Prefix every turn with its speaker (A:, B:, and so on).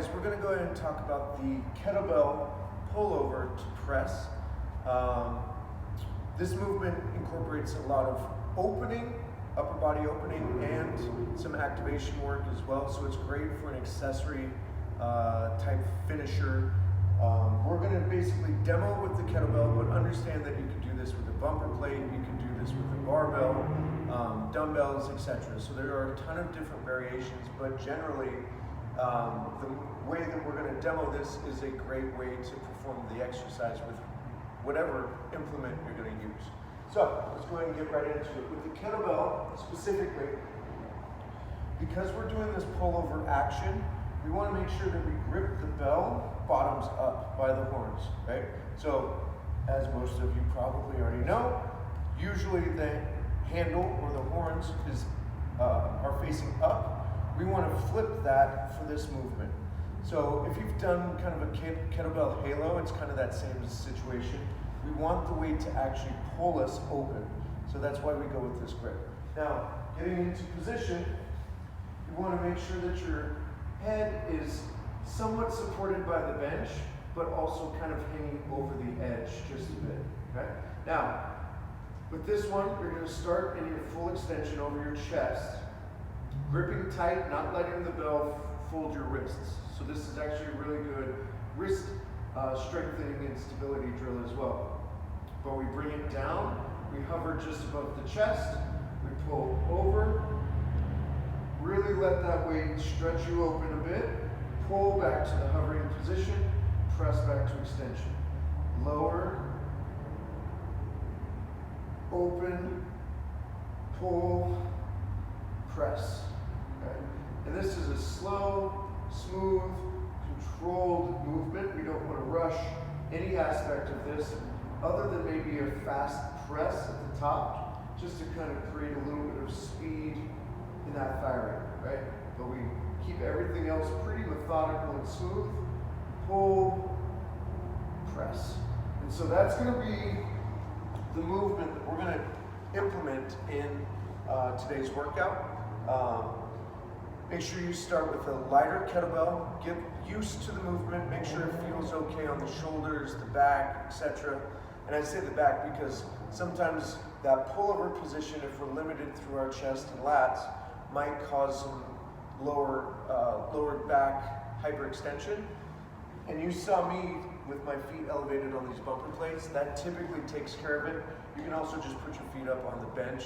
A: guys, we're going to go ahead and talk about the kettlebell pullover-to-press. This movement incorporates a lot of opening, upper body opening, and some activation work as well, so it's great for an accessory type finisher. We're going to basically demo with the kettlebell, but understand that you can do this with a bumper plate, you can do this with a barbell, dumbbells, etc. So there are a ton of different variations, but generally the way that we're going to demo this is a great way to perform the exercise with whatever implement you're going to use. So let's go ahead and get right into it. With the kettlebell specifically, because we're doing this pullover action, we want to make sure that we grip the bell bottoms up by the horns, right? So as most of you probably already know, usually the handle or the horns are facing up. We want to flip that for this movement. So if you've done kind of a kettlebell halo, it's kind of that same situation. We want the weight to actually pull us open. So that's why we go with this grip. Now, getting into position, you want to make sure that your head is somewhat supported by the bench, but also kind of hanging over the edge just a bit, okay? Now, with this one, you're going to start in your full extension over your chest, gripping tight, not letting the bell fold your wrists. So this is actually a really good wrist strengthening and stability drill as well. But we bring it down, we hover just above the chest, we pull over, really let that weight stretch you open a bit, pull back to the hovering position, press back to extension. Lower, open, pull, press. Okay? And this is a slow, smooth, controlled movement. We don't want to rush any aspect of this other than maybe a fast press at the top, just to kind of create a little bit of speed in that firing, right? But we keep everything else pretty methodical and smooth. Pull, press. And so that's going to be the movement that we're going to implement in today's workout. Make sure you start with a lighter kettlebell. Get used to the movement. Make sure it feels okay on the shoulders, the back, etc. And I say the back because sometimes that pullover position, if we're limited through our chest and lats, might cause some lower back hyperextension. And you saw me with my feet elevated on these bumper plates. That typically takes care of it. You can also just put your feet up on the bench